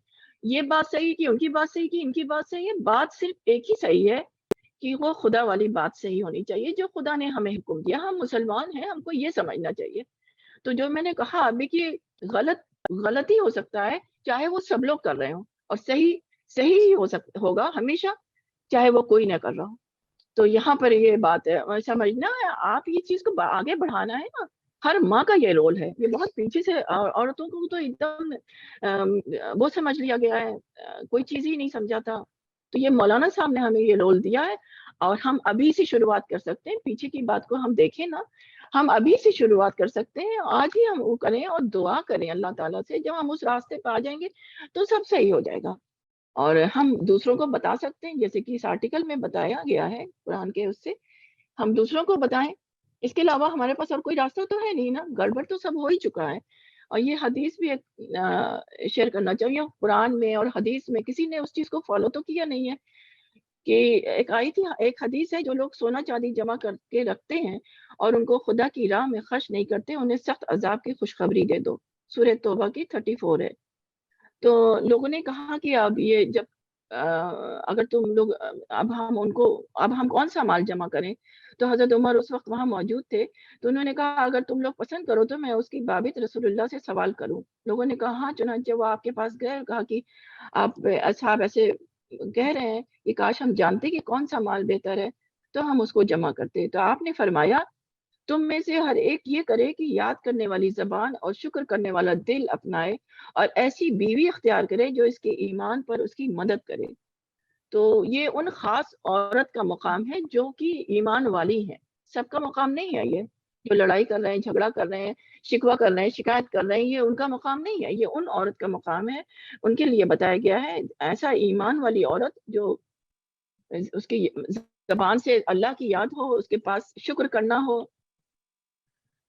یہ بات صحیح کہ ان کی بات صحیح کہ ان کی بات صحیح ہے. بات صرف ایک ہی صحیح ہے کہ وہ خدا والی بات صحیح ہونی چاہیے، جو خدا نے ہمیں حکم دیا. ہم مسلمان ہیں، ہم کو یہ سمجھنا چاہیے. تو جو میں نے کہا ابھی کہ غلطی ہو سکتا ہے، چاہے وہ سب لوگ کر رہے ہوں، اور صحیح ہی ہوگا ہمیشہ، چاہے وہ کوئی نہ کر رہا ہو. تو یہاں پر یہ بات ہے سمجھنا ہے. آپ یہ چیز کو آگے بڑھانا ہے نا، ہر ماں کا یہ رول ہے. یہ بہت پیچھے سے عورتوں کو تو ایک دم وہ سمجھ لیا گیا ہے، کوئی چیز ہی نہیں سمجھا تھا. تو یہ مولانا صاحب نے ہمیں یہ رول دیا ہے، اور ہم ابھی سے شروعات کر سکتے ہیں. پیچھے کی بات کو ہم دیکھیں نا، ہم ابھی سے شروعات کر سکتے ہیں. آج ہی ہم وہ کریں اور دعا کریں اللہ تعالیٰ سے. جب ہم اس راستے پہ آ جائیں گے تو سب صحیح ہو جائے گا، اور ہم دوسروں کو بتا سکتے ہیں، جیسے کہ اس آرٹیکل میں بتایا گیا ہے قرآن کے، اس سے ہم دوسروں کو بتائیں. اس کے علاوہ ہمارے پاس اور کوئی راستہ تو ہے نہیں نا، گڑبڑ تو سب ہو ہی چکا ہے. اور یہ حدیث بھی ایک شیئر کرنا چاہیے. قرآن میں اور حدیث میں کسی نے اس چیز کو فالو تو کیا نہیں ہے کہ ایک آئی تھی، ایک حدیث ہے، جو لوگ سونا چاندی جمع کر کے رکھتے ہیں اور ان کو خدا کی راہ میں خرچ نہیں کرتے، انہیں سخت عذاب کی خوشخبری دے دو. سورہ توبہ کی 34 ہے. تو لوگوں نے کہا کہ اب یہ جب اگر تم لوگ اب ہم کون سا مال جمع کریں. تو حضرت عمر اس وقت وہاں موجود تھے، تو انہوں نے کہا اگر تم لوگ پسند کرو تو میں اس کی بابت رسول اللہ سے سوال کروں. لوگوں نے کہا ہاں. چنانچہ وہ آپ کے پاس گئے، کہا کہ آپ اصحاب ایسے کہہ رہے ہیں کہ کاش ہم جانتے کہ کون سا مال بہتر ہے تو ہم اس کو جمع کرتے. تو آپ نے فرمایا تم میں سے ہر ایک یہ کرے کہ یاد کرنے والی زبان اور شکر کرنے والا دل اپنائے، اور ایسی بیوی اختیار کرے جو اس کے ایمان پر اس کی مدد کرے. تو یہ ان خاص عورت کا مقام ہے جو کہ ایمان والی ہے. سب کا مقام نہیں ہے. یہ جو لڑائی کر رہے ہیں، جھگڑا کر رہے ہیں، شکوہ کر رہے ہیں، شکایت کر رہے ہیں، یہ ان کا مقام نہیں ہے. یہ ان عورت کا مقام ہے. ان کے لیے بتایا گیا ہے ایسا ایمان والی عورت جو اس کی زبان سے اللہ کی یاد ہو، اس کے پاس شکر کرنا ہو.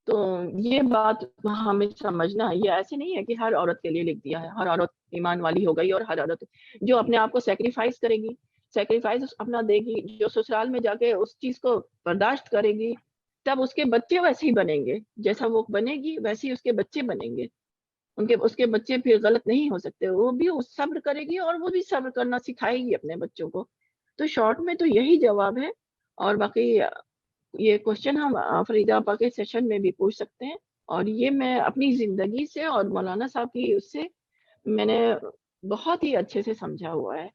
تو یہ بات ہمیں سمجھنا ہے، یہ ایسے نہیں ہے کہ ہر عورت کے لیے لکھ دیا ہے، ہر عورت ایمان والی ہو گئی اور ہر عورت جو اپنے آپ کو سیکریفائس کرے گی، سیکریفائس اپنا دے گی، جو سسرال میں جا کے اس چیز کو برداشت کرے گی، تب اس کے بچے ویسے ہی بنیں گے، جیسا وہ بنے گی ویسے ہی اس کے بچے بنیں گے، اس کے بچے پھر غلط نہیں ہو سکتے، وہ بھی صبر کرے گی اور وہ بھی صبر کرنا سکھائے گی اپنے بچوں کو۔ تو شارٹ میں تو یہی جواب ہے، اور باقی یہ کوشچن ہم فریدہ آپا کے سیشن میں بھی پوچھ سکتے ہیں، اور یہ میں اپنی زندگی سے اور مولانا صاحب کی اس سے میں نے بہت ہی اچھے سے سمجھا ہوا ہے،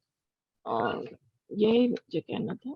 اور یہی مجھے کہنا تھا۔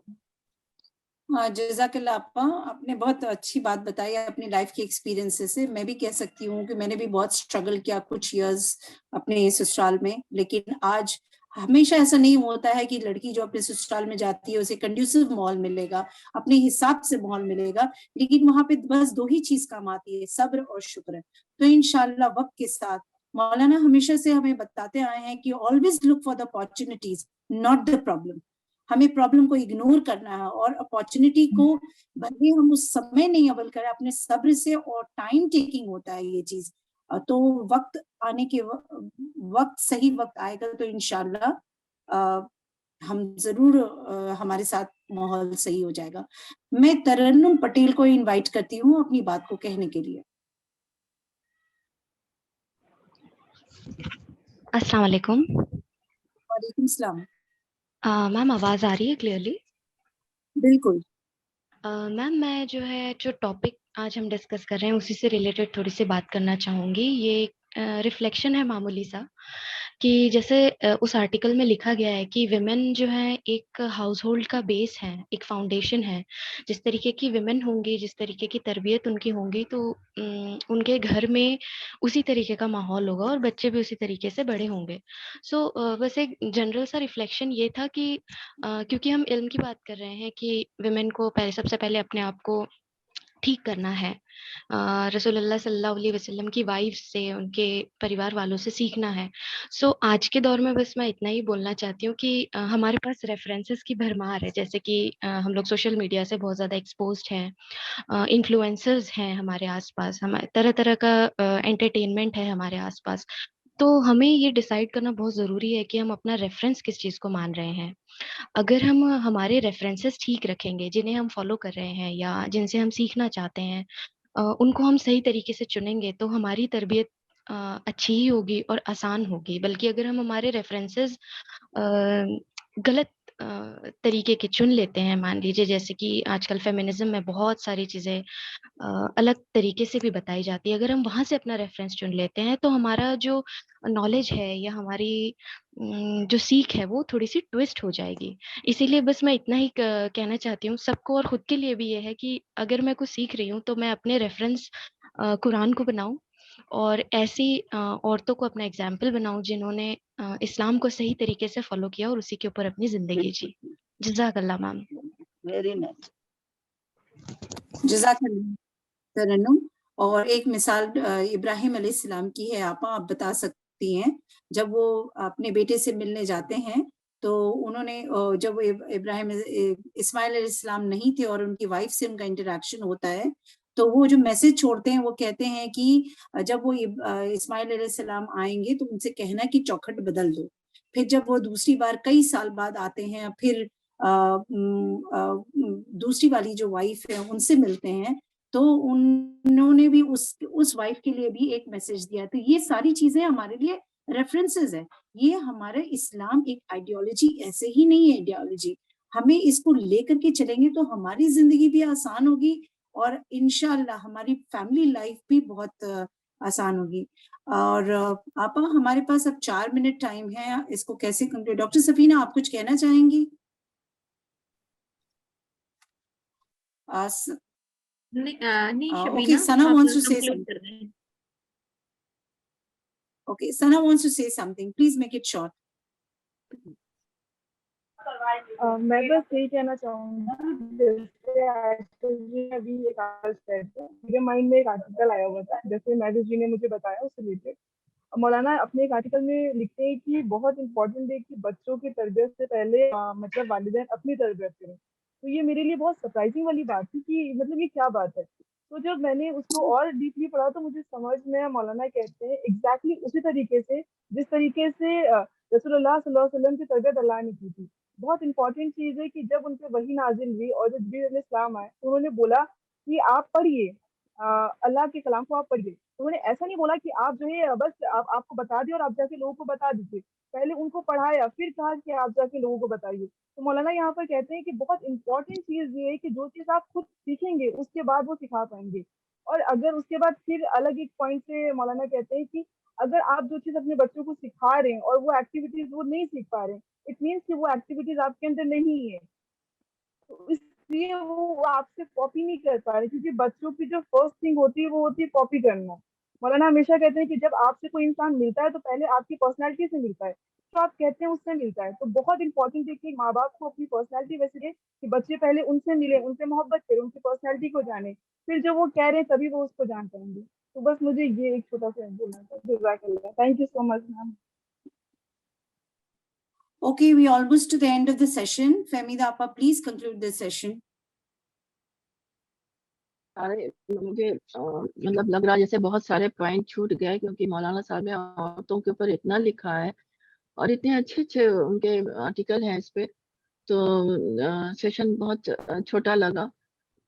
جزاک اللہ آپا، آپ نے بہت اچھی بات بتائی اپنی لائف کے ایکسپیرینس سے۔ میں بھی کہہ سکتی ہوں کہ میں نے بھی بہت اسٹرگل کیا کچھ ایئرز اپنے سسرال میں، لیکن آج ہمیشہ ایسا نہیں ہوتا ہے کہ لڑکی جو اپنے سسرال میں جاتی ہے اسے کنڈیوسو ماحول ملے گا، اپنے حساب سے ماحول ملے گا، لیکن وہاں پہ بس دو ہی چیز کام آتی ہے، صبر اور شکر۔ تو انشاءاللہ وقت کے ساتھ مولانا ہمیشہ سے ہمیں بتاتے آئے ہیں کہ always look for the opportunities not the problem. ہمیں پرابلم کو اگنور کرنا ہے اور اپارچونیٹی کو بھلے ہم اس سمے نہیں عمل کریں، اپنے صبر سے، اور ٹائم ٹیکنگ ہوتا ہے یہ چیز، تو وقت آنے کے وقت صحیح وقت آئے گا تو انشاءاللہ ہم ضرور ہمارے ساتھ ماحول صحیح ہو جائے گا۔ میں ترنم پٹیل کو انوائٹ کرتی ہوں اپنی بات کو کہنے کے لیے۔ السلام علیکم۔ وعلیکم السلام۔ میم آواز آ رہی ہے کلیئرلی؟ بالکل میم میں جو ٹاپک آج ہم ڈسکس کر رہے ہیں اسی سے ریلیٹڈ تھوڑی سی بات کرنا چاہوں گی۔ یہ ریفلیکشن ہے معمولی سا، کہ جیسے اس آرٹیکل میں لکھا گیا ہے کہ ویمن جو ہے ایک ہاؤس ہولڈ کا بیس ہے، ایک فاؤنڈیشن ہے۔ جس طریقے کی ویمن ہوں گی، جس طریقے کی تربیت ان کی ہوگی، تو ان کے گھر میں اسی طریقے کا ماحول ہوگا اور بچے بھی اسی طریقے سے بڑے ہوں گے۔ سو بس ایک جنرل سا ریفلیکشن یہ تھا کہ کیونکہ ہم علم کی بات کر رہے ہیں کہ ویمن کو سب سے پہلے اپنے آپ کو ٹھیک کرنا ہے، رسول اللہ صلی اللہ علیہ وسلم کی وائف سے، ان کے پریوار والوں سے سیکھنا ہے۔ سو آج کے دور میں بس میں اتنا ہی بولنا چاہتی ہوں کہ ہمارے پاس ریفرنسز کی بھرمار ہے، جیسے کہ ہم لوگ سوشل میڈیا سے بہت زیادہ ایکسپوزڈ ہیں، انفلوئنسرز ہیں ہمارے آس پاس، طرح طرح کا انٹرٹینمنٹ ہے ہمارے آس پاس۔ تو ہمیں یہ ڈیسائیڈ کرنا بہت ضروری ہے کہ ہم اپنا ریفرنس کس چیز کو مان رہے ہیں۔ اگر ہم ہمارے ریفرنسز ٹھیک رکھیں گے، جنہیں ہم فالو کر رہے ہیں یا جن سے ہم سیکھنا چاہتے ہیں، ان کو ہم صحیح طریقے سے چنیں گے، تو ہماری تربیت اچھی ہی ہوگی اور آسان ہوگی۔ بلکہ اگر ہم ہمارے ریفرنسز غلط طریقے کے چن لیتے ہیں، مان لیجیے جیسے کہ آج کل فیمنزم میں بہت ساری چیزیں الگ طریقے سے بھی بتائی جاتی ہے، اگر ہم وہاں سے اپنا ریفرنس چن لیتے ہیں تو ہمارا جو نالج ہے یا ہماری جو سیکھ ہے وہ تھوڑی سی ٹویسٹ ہو جائے گی۔ اسی لیے بس میں اتنا ہی کہنا چاہتی ہوں سب کو، اور خود کے لیے بھی یہ ہے کہ اگر میں کچھ سیکھ رہی ہوں تو میں اپنے ریفرنس قرآن کو بناؤں، اور ایسی عورتوں کو اپنا اگزامپل بناؤں جنہوں نے اسلام کو صحیح طریقے سے فالو کیا اور اسی کے اوپر اپنی زندگی جی۔ جزاک اللہ میم۔ Very nice. جزاک اللہ ترنم۔ اور ایک مثال ابراہیم علیہ السلام کی ہے، آپ بتا سکتی ہیں۔ جب وہ اپنے بیٹے سے ملنے جاتے ہیں تو انہوں نے جب ابراہیم اسماعیل علیہ السلام نہیں تھے اور ان کی وائف سے ان کا انٹریکشن ہوتا ہے، تو وہ جو میسج چھوڑتے ہیں وہ کہتے ہیں کہ جب وہ اسماعیل علیہ السلام آئیں گے تو ان سے کہنا کہ چوکھٹ بدل دو۔ پھر جب وہ دوسری بار کئی سال بعد آتے ہیں، پھر دوسری والی جو وائف ہے ان سے ملتے ہیں، تو انہوں نے بھی اس وائف کے لیے بھی ایک میسج دیا۔ تو یہ ساری چیزیں ہمارے لیے ریفرنسز ہے۔ یہ ہمارا اسلام ایک آئیڈیالوجی ایسے ہی نہیں ہے، آئیڈیالوجی ہمیں اس کو لے کر کے چلیں گے تو ہماری زندگی بھی آسان ہوگی، اور انشاءاللہ ہماری فیملی لائف بھی بہت آسان ہوگی۔ اور آپا ہمارے پاس اب 4 منٹ ٹائم ہے، اس کو کیسے کنکلوڈ؟ ڈاکٹر سفینہ آپ کچھ کہنا چاہیں گی؟ نہیں Okay, شبینہ، Sana آپ wants to say conclude something. کر دیں۔ Okay, Sana wants to say something. Please make it short. میں بس یہی کہنا چاہوں گا، جیسے ابھی ایک میرے مائنڈ میں ایک آرٹیکل آیا ہوا تھا، جیسے محدود جی نے مجھے بتایا اس سے ریلیٹڈ۔ مولانا اپنے ایک آرٹیکل میں لکھتے ہیں کہ بہت امپورٹنٹ ہے کہ بچوں کی تربیت سے پہلے مطلب والدین اپنی تربیت کریں۔ تو یہ میرے لیے بہت سرپرائزنگ والی بات تھی کہ مطلب یہ کیا بات ہے تو جب میں نے اس کو اور ڈیپلی پڑھا تو مجھے سمجھ میں مولانا کہتے ہیں ایگزیکٹلی اسی طریقے سے جس طریقے سے رسول اللہ صلی اللہ علیہ وسلم کی تربیت اللہ نے کی تھی. بہت امپورٹنٹ چیز ہے کہ جب ان پہ وحی نازل ہوئی اور جب جبریل علیہ السلام آئے انہوں نے بولا کہ آپ پڑھیے اللہ کے کلام کو آپ پڑھیے. انہوں نے ایسا نہیں بولا کہ آپ جو ہے بس آپ کو بتا دیے اور آپ جا کے لوگوں کو بتا دیجیے. پہلے ان کو پڑھایا پھر کہا کہ آپ جا کے لوگوں کو بتائیے. تو مولانا یہاں پر کہتے ہیں کہ بہت امپورٹنٹ چیز یہ ہے کہ جو چیز آپ خود سیکھیں گے اس کے بعد وہ سکھا پائیں گے. اور اگر اس کے بعد پھر الگ ایک پوائنٹ سے مولانا کہتے ہیں کہ اگر آپ جو چیز اپنے بچوں کو سکھا رہے ہیں اور وہ ایکٹیویٹیز وہ نہیں سیکھ پا رہے ہیں اٹ مینس کہ وہ ایکٹیویٹیز آپ کے اندر نہیں ہے. تو اس لیے وہ آپ سے کاپی نہیں کر پا رہے کیونکہ بچوں کی جو فرسٹ تھنگ ہوتی ہے وہ ہوتی ہے کاپی کرنا. مولانا ہمیشہ کہتے ہیں کہ جب آپ سے کوئی انسان ملتا ہے تو پہلے آپ کی پرسنالٹی سے ملتا ہے تو آپ کہتے ہیں اس سے ملتا ہے. تو بہت امپورٹنٹ ہے کہ ماں باپ کو اپنی پرسنالٹی ویسے دے کہ بچے پہلے ان سے ملے ان سے محبت کریں ان کی پرسنالٹی کو جانے پھر جو وہ کہہ رہے ہیں تبھی وہ اس کو جان پائیں گے. تو بس مجھے یہ ایک چھوٹا سا بولنا تھا. جزاک اللہ. Thank you so much ma'am. Okay, we almost to the end of the session. Fahmida Appa, please conclude this session. مجھے مطلب لگ رہا جیسے بہت سارے پوائنٹ چھوٹ گئے کیونکہ مولانا صاحب نے عورتوں کے اوپر اتنا لکھا ہے اور اتنے اچھے اچھے ان کے آرٹیکل ہیں اس پہ. تو سیشن بہت چھوٹا لگا.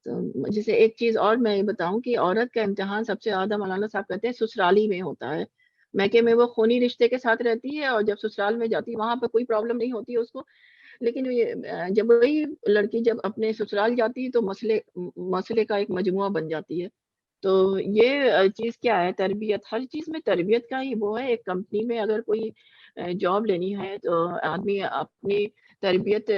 تو جیسے ایک چیز اور میں یہ بتاؤں کہ عورت کا امتحان سب سے زیادہ مولانا صاحب کہتے ہیں سسرالی میں ہوتا ہے. میکے میں وہ خونی رشتے کے ساتھ رہتی ہے اور جب سسرال میں جاتی ہے وہاں پہ کوئی پرابلم نہیں ہوتی ہے اس کو. لیکن جب وہی لڑکی جب اپنے سسرال جاتی ہے تو مسئلے کا ایک مجموعہ بن جاتی ہے. تو یہ چیز کیا ہے تربیت. ہر چیز میں تربیت کا ہی وہ ہے. ایک کمپنی میں اگر کوئی جاب لینی ہے تو آدمی اپنی تربیت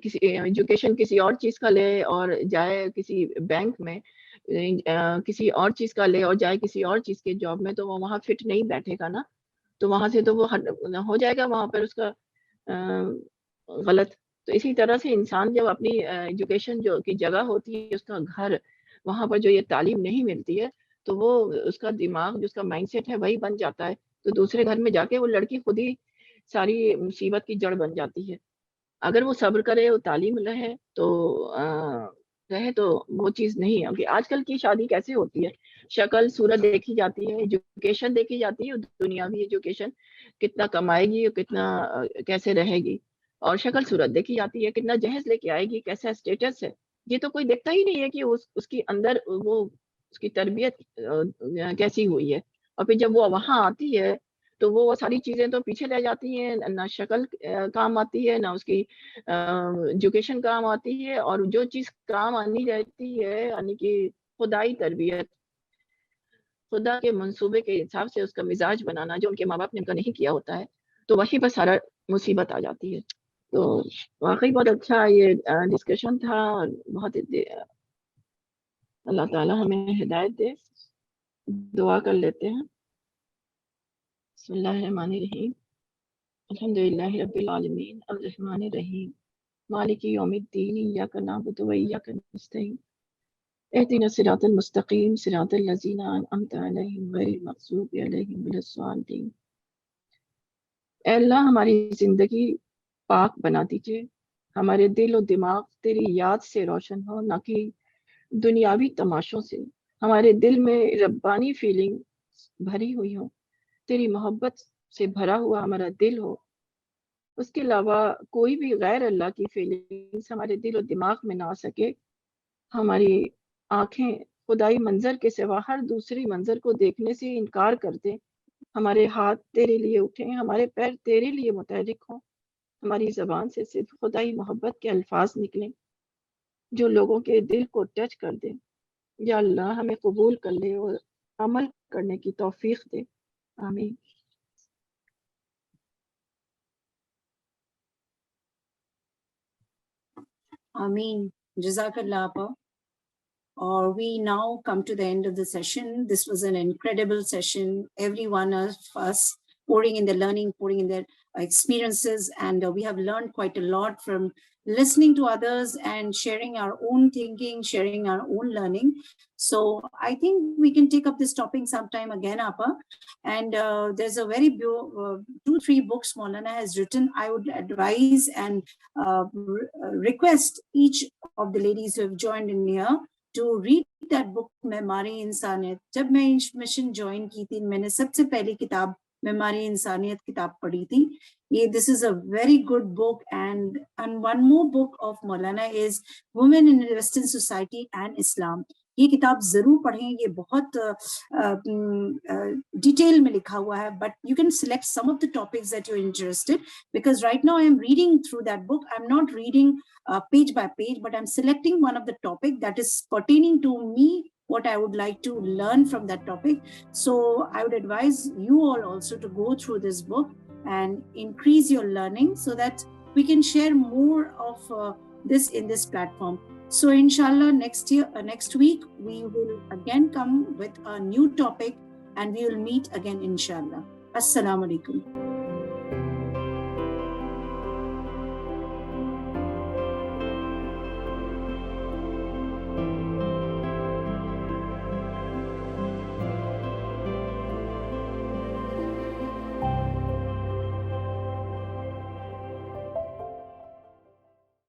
کسی ایجوکیشن کسی اور چیز کا لے اور جائے کسی بینک میں کسی اور چیز کا لے اور جائے کسی اور چیز کے جاب میں تو وہ وہاں فٹ نہیں بیٹھے گا نا. تو وہاں سے تو وہ ہو جائے گا وہاں پر اس کا غلط. تو اسی طرح سے انسان جب اپنی ایجوکیشن جو کی جگہ ہوتی ہے اس کا گھر وہاں پر جو یہ تعلیم نہیں ملتی ہے تو وہ اس کا دماغ جو اس کا مائنڈ سیٹ ہے وہی بن جاتا ہے. تو دوسرے گھر میں جا کے وہ لڑکی خود ہی ساری مصیبت کی جڑ بن جاتی ہے. اگر وہ صبر کرے وہ تعلیم رہے تو وہ چیز نہیں ہے. آج کل کی شادی کیسے ہوتی ہے شکل صورت دیکھی جاتی ہے ایجوکیشن دیکھی جاتی ہے دنیاوی ایجوکیشن کتنا کمائے گی اور کتنا کیسے رہے گی اور شکل صورت دیکھی جاتی ہے کتنا جہیز لے کے آئے گی کیسا اسٹیٹس ہے. یہ تو کوئی دیکھتا ہی نہیں ہے کہ اس کی اندر وہ اس کی تربیت کیسی ہوئی ہے. اور پھر جب وہ وہاں آتی ہے تو وہ ساری چیزیں تو پیچھے رہ جاتی ہیں. نہ شکل کام آتی ہے نہ اس کی ایجوکیشن کام آتی ہے. اور جو چیز کام آنی رہتی ہے یعنی کہ خدائی تربیت خدا کے منصوبے کے حساب سے اس کا مزاج بنانا جو ان کے ماں باپ نے ان کا نہیں کیا ہوتا ہے تو وہیں پر سارا مصیبت آ جاتی ہے. تو واقعی بہت اچھا یہ ڈسکشن تھا اور بہت اللہ تعالیٰ ہمیں ہدایت دے. دعا کر لیتے ہیں. بسم اللہ الرحمن الرحیم. الحمدللہ رب العالمین الرحمن الرحیم مالک یوم الدین ایاک نعبد و ایاک نستعین اهدنا الصراط المستقیم صراط الذین انعمت علیہم غیر المغضوب علیہم ولا الضالین. اے اللہ ہماری زندگی پاک بنا دیجیے. ہمارے دل و دماغ تیری یاد سے روشن ہو نہ کہ دنیاوی تماشوں سے. ہمارے دل میں ربانی فیلنگ بھری ہوئی ہو تیری محبت سے بھرا ہوا ہمارا دل ہو. اس کے علاوہ کوئی بھی غیر اللہ کی فیلنگز ہمارے دل و دماغ میں نہ آ سکے. ہماری آنکھیں خدائی منظر کے سوا ہر دوسری منظر کو دیکھنے سے انکار کر دیں. ہمارے ہاتھ تیرے لیے اٹھیں ہمارے پیر تیرے لیے متحرک ہوں. ہماری زبان سے صرف خدائی محبت کے الفاظ نکلیں جو لوگوں کے دل کو ٹچ کر دیں. یا اللہ ہمیں قبول کر لے اور عمل کرنے کی توفیق دے. آمین. Ameen. Jazakallah Appa. Or we now come to the end of the session. This was an incredible session. Every one of us pouring in their learning, pouring in their experiences, and we have learned quite a lot from listening to others and sharing our own thinking, sharing our own learning. So I think we can take up this topic sometime again, Appa. And there's a very 2-3 books Maulana has written. I would advise and request each of the ladies who have joined in here to read that book معماری انسانیت. جب میں mission join کی تھی میں نے سب سے پہلی کتاب معماری انسانیت کتاب پڑھی تھی. This is a very good book, and one more book of Maulana is Women in Western Society and Islam. یہ کتاب ضرور پڑھیں, یہ بہت ڈیٹیل میں لکھا ہوا ہے, but you can select some of the topics that you're interested, because right now I am reading through that book. I'm not reading page by page, but I'm selecting one of the topic that is pertaining to me, what I would like to learn from that topic. So I would advise you all also to go through this book and increase your learning so that we can share more of this in this platform. So inshallah next week we will again come with a new topic and we will meet again inshallah. Assalamu alaikum.